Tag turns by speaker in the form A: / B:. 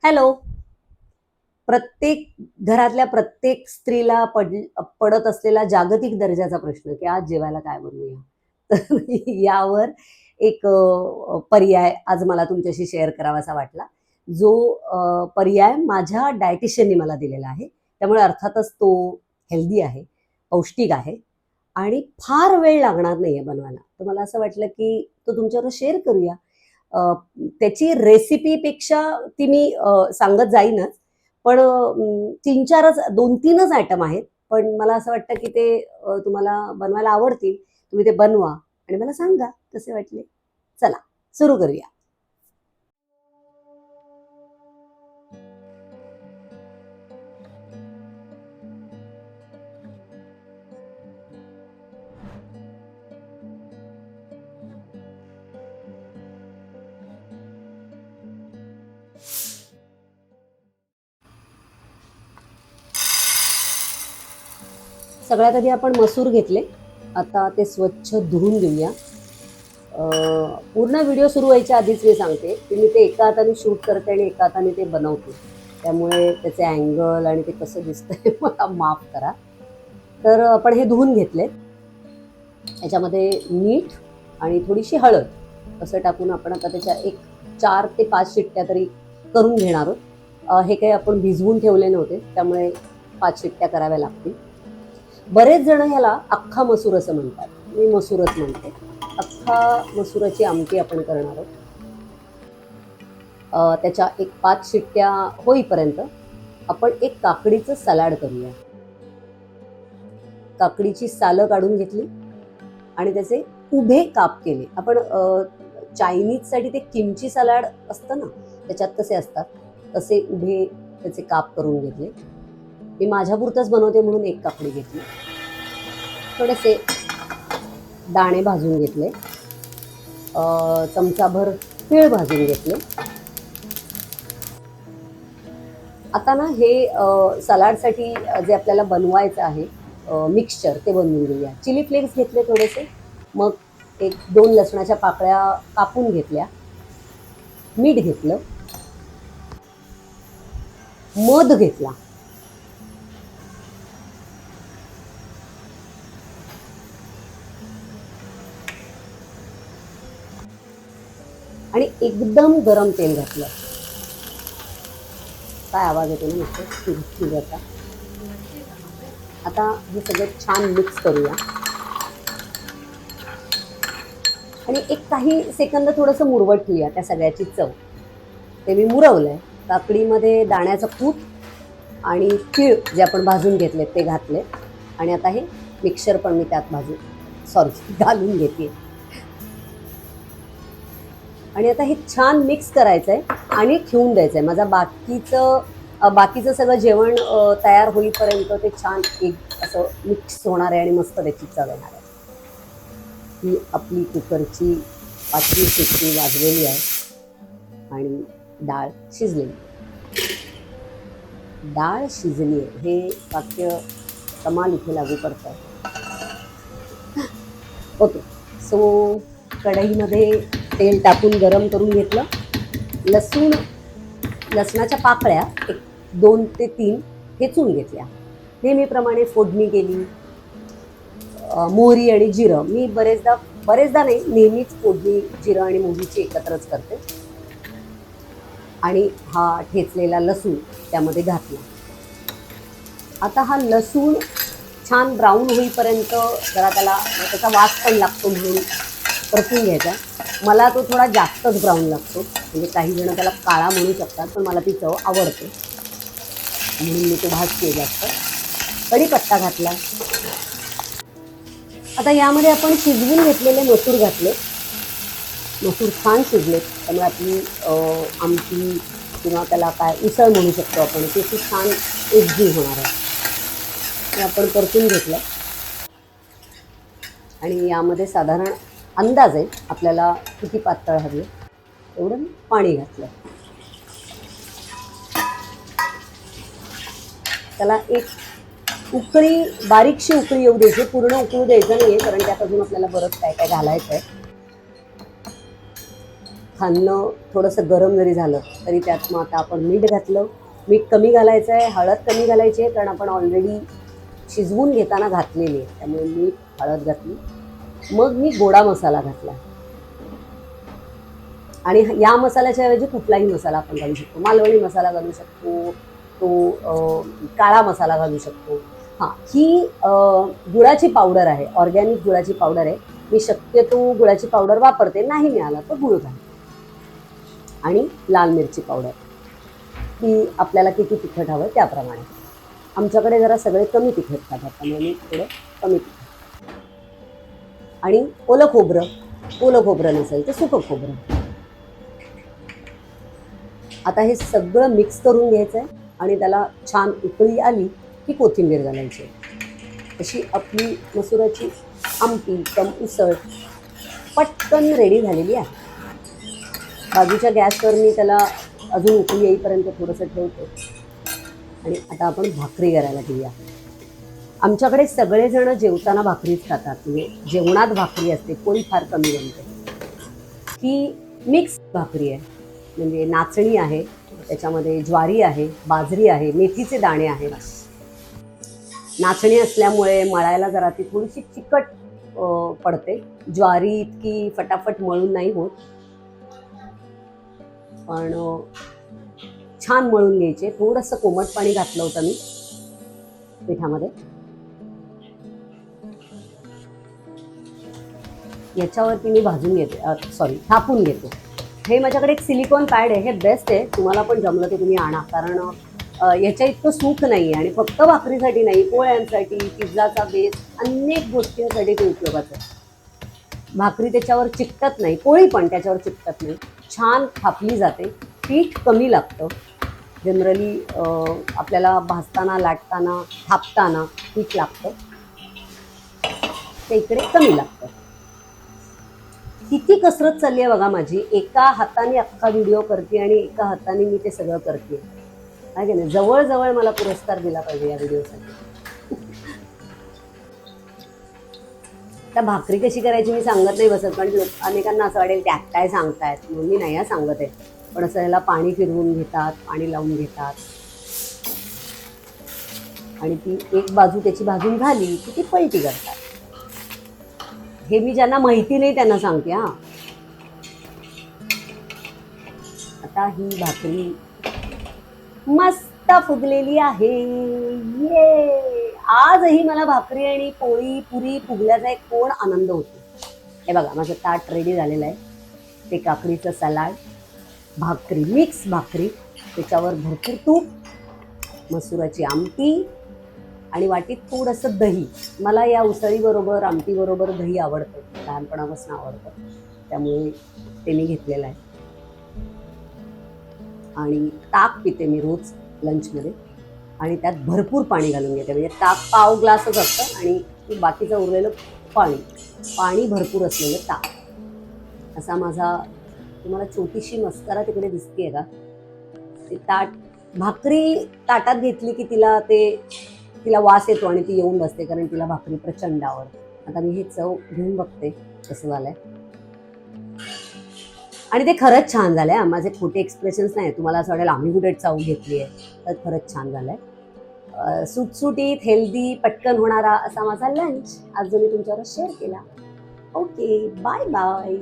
A: Hello. प्रत्येक घरातल्या प्रत्येक स्त्रीला पडत असलेला जागतिक दर्जाचा प्रश्न, की आज जेवायला काय बनवूया? तर यावर एक पर्याय आज मला तुमच्याशी शेअर करावासा वाटला. जो पर्याय माझ्या डायटिशियननी मला दिलेला आहे. त्यामुळे अर्थातच तो हेल्दी आहे, पौष्टिक आहे आणि फार वेळ लागणार नाहीये बनवायला. तर मला असं वाटलं, की तो तुमच्याबरोबर शेअर करूया. अ, त्याची रेसिपीपेक्षा ती मी सांगत जाईनच. पण 3-4च 2-3च आयटम आहेत. पण मला असं वाटतं, की ते तुम्हाला बनवायला आवडतील. तुम्ही ते बनवा आणि मला सांगा कसे वाटले. चला सुरू करूया. सगळ्यात आधी आपण मसूर घेतले. आता ते स्वच्छ धुवून घेऊया. पूर्ण व्हिडिओ सुरू व्हायच्या आधीच मी सांगते, की मी ते एका हाताने शूट करते आणि एका हाताने ते बनवते. त्यामुळे त्याचे अँगल आणि ते कसं दिसतंय मला माफ करा. तर आपण हे धुवून घेतले. याच्यामध्ये मीठ आणि थोडीशी हळद असं टाकून आपण आता त्याच्या एक 4 ते 5 शिट्ट्या तरी करून घेणार आहोत. हे काही आपण भिजवून ठेवले नव्हते, त्यामुळे 5 शिट्ट्या कराव्या लागतील. बरेच जण ह्याला अख्खा मसूर असं म्हणतात. मी मसूरच म्हणते. अख्खा मसुराची आमटी आपण करणार आहोत. त्याच्या एक 5 शिट्ट्या होईपर्यंत आपण एक काकडीचं सलाड करूया. काकडीची सालं काढून घेतली आणि त्याचे उभे काप केले. आपण चायनीजसाठी ते किमची सलाड असतं ना, त्याच्यात कसे असतात तसे उभे त्याचे काप करून घेतले. मी माझ्यापुरतंच बनवते म्हणून एक काकडी घेतली. थोडेसे दाणे भाजून घेतले. चमचाभर तीळ भाजून घेतले. आता ना हे सलाडसाठी जे आपल्याला बनवायचं आहे मिक्सचर ते बनवून घेऊया. चिली फ्लेक्स घेतले थोडेसे. मग एक 2 लसणाच्या पाकळ्या कापून घेतल्या. मीठ घेतलं. मध घेतला. आणि एकदम गरम तेल घातलं. काय आवाज येतो ना नुसतं शिजता. आता हे सगळं छान मिक्स करूया आणि एक काही सेकंद थोडंसं मुरवत ठेवूया त्या सगळ्याची चव. ते मी मुरवलंय. काकडीमध्ये दाण्याचं कूट आणि तीळ जे आपण भाजून घेतले ते घातले आणि आता हे मिक्सर पण मी त्यात घालून घेते. आणि आता हे छान मिक्स करायचं आहे आणि ठेवून द्यायचं आहे. माझा बाकीचं सगळं जेवण तयार होईपर्यंत ते छान एक असं मिक्स होणार आहे आणि मस्त त्याची चव येणार आहे. ही आपली कुकरची 5वी शिट्टी वाजलेली आहे आणि डाळ शिजलेली. डाळ शिजली आहे हे वाक्य कमाल इथे लागू करतं. ओके. सो कढईमध्ये तेल टाकून गरम करून घेतलं. लसणाच्या पाकळ्या एक 2 ते 3 ठेचून घेतल्या. नेहमीप्रमाणे फोडणी केली. मोहरी आणि जिरं मी बरेचदा नाही नेहमीच फोडणी जिरं आणि मोहरीची एकत्रच करते. आणि हा ठेचलेला लसूण त्यामध्ये घातला. आता हा लसूण छान ब्राऊन होईपर्यंत जरा त्याचा वास पण लागतो म्हणून परतून घ्यायचा. मला तो थोडा जास्तच ब्राऊन लागतो. म्हणजे काही जण त्याला काळा म्हणू शकतात, पण मला ती चव आवडते म्हणून मी तो भाजते जास्त. कढीपत्ता घातला. आता यामध्ये आपण शिजवून घेतलेले मसूर घातले. मसूर छान शिजले त्यामुळे आपली आमटी किंवा त्याला काय उसळ म्हणू शकतो आपण ती छान एकजीव होणार आहे. हे आपण परतून घेतलं आणि यामध्ये साधारण अंदाज आहे आपल्याला किती पातळ हवी एवढं पाणी घातलं. त्याला एक बारीकशी उकळी येऊ द्यायची. पूर्ण उकळू द्यायचं नाहीये कारण त्यात अजून आपल्याला बरंच काय काय घालायचं आहे. खाणं थोडंसं गरम जरी झालं तरी त्यात मग आता आपण मीठ घातलं. मीठ कमी घालायचं आहे, हळद कमी घालायची आहे, कारण आपण ऑलरेडी शिजवून घेताना घातलेली आहे. त्यामुळे मीठ, हळद घातली. मग मी गोडा मसाला घातला आणि या मसाल्याच्या ऐवजी कुठलाही मसाला आपण घालू शकतो. मालवणी मसाला घालू शकतो, तो काळा मसाला घालू शकतो. हां, ही गुळाची पावडर आहे, ऑर्गॅनिक गुळाची पावडर आहे. मी शक्यतो गुळाची पावडर वापरते, नाही मिळाला तर गुळ घालते. आणि लाल मिरची पावडर, की आपल्याला किती तिखट हवं त्याप्रमाणे. आमच्याकडे जरा सगळे कमी तिखट खातात, त्यामुळे मी थोडं कमी तिखट. आणि ओलं खोबरं नसेल तर सुकं खोबरं. आता हे सगळं मिक्स करून घ्यायचं आहे आणि त्याला छान उकळी आली की कोथिंबीर घालायची. अशी आपली मसुराची आमटी कम उसळ पटकन रेडी झालेली आहे. बाजूच्या गॅसवर मी त्याला अजून उकळी येईपर्यंत थोडंसं ठेवतो आणि आता आपण भाकरी करायला घेऊया. आमच्याकडे सगळेजण जेवताना भाकरीच खातात, म्हणजे जेवणात भाकरी असते, पोळी फार कमी बनते. ही मिक्स भाकरी आहे, म्हणजे नाचणी आहे, त्याच्यामध्ये ज्वारी आहे, बाजरी आहे, मेथीचे दाणे आहेत. नाचणी असल्यामुळे मळायला जरा ती थोडीशी चिकट पडते. ज्वारी इतकी फटाफट मळून नाही होत, पण छान मळून घ्यायचे. थोडंसं कोमट पाणी घातलं होतं मी पिठामध्ये. याच्यावरती मी भाजून घेते, थापून घेते. हे माझ्याकडे एक सिलिकॉन पॅड आहे, हे बेस्ट आहे. तुम्हाला पण जमलं ते तुम्ही आणा, कारण याच्या इतकं सुख नाही आहे आणि फक्त भाकरीसाठी नाही, पोळ्यांसाठी, पिझ्झाचा बेस, अनेक गोष्टींसाठी ते उपयोगाचं आहे. भाकरी त्याच्यावर चिकटत नाही, पोळी पण त्याच्यावर चिकटत नाही, छान थापली जाते. पीठ कमी लागतं जनरली, आपल्याला भाजताना, लाटताना, थापताना पीठ लागतं, ते इकडे कमी लागतं. किती कसरत चालली आहे बघा माझी. एका हाताने अख्खा व्हिडिओ करते आणि एका हाताने मी ते सगळं करते, आहे की नाही. जवळजवळ मला पुरस्कार दिला पाहिजे या व्हिडिओसाठी. त्या भाकरी कशी करायची मी सांगत नाही बसत, कारण अनेकांना असं वाटेल त्यात काय सांगतायत, म्हणून मी नाही सांगत आहे. पण असं ह्याला पाणी फिरवून घेतात, पाणी लावून घेतात आणि ती एक बाजू त्याची भाजून झाली की ती पलटी करतात. हे मी ज्यांना माहिती नाही त्यांना सांगते. हां, आता ही भाकरी मस्त फुगलेली आहे. ये, आजही मला भाकरी आणि पोळी पुरी फुगल्याचा एक कोण आनंद होतो. हे बघा, माझं ताट रेडी झालेलं आहे. ते काकडीचं सलाड, भाकरी, मिक्स भाकरी, त्याच्यावर भरपूर तूप, मसुराची आमटी आणि वाटीत थोडंसं दही. मला या उसळीबरोबर, आमटीबरोबर दही आवडतं, लहानपणापासून आवडतं, त्यामुळे ते मी घेतलेलं आहे. आणि ताक पिते मी रोज लंचमध्ये आणि त्यात भरपूर पाणी घालून घेते. म्हणजे ताक पाव ग्लासच असतं आणि बाकीचं उरलेलं पाणी भरपूर असलेलं ताक. असा माझा, तुम्हाला छोटीशी मस्करा तिकडे दिसतेय का, ते ताट. भाकरी ताटात घेतली की तिला वास येतो आणि ती येऊन बसते, कारण तिला भाकरी प्रचंड आवडते. आता मी हे चव घेऊन बघते कसं झालंय, आणि ते खरंच छान झालंय. माझे खोटे एक्सप्रेशन्स नाही, तुम्हाला असं वाटेल आम्ही कुठे चव घेतली आहे, तर खरंच छान झालंय. सुटसुटीत, हेल्दी, पटकन होणारा असा माझा लंच आज जो मी तुमच्यावर शेअर केला. Okay, bye bye.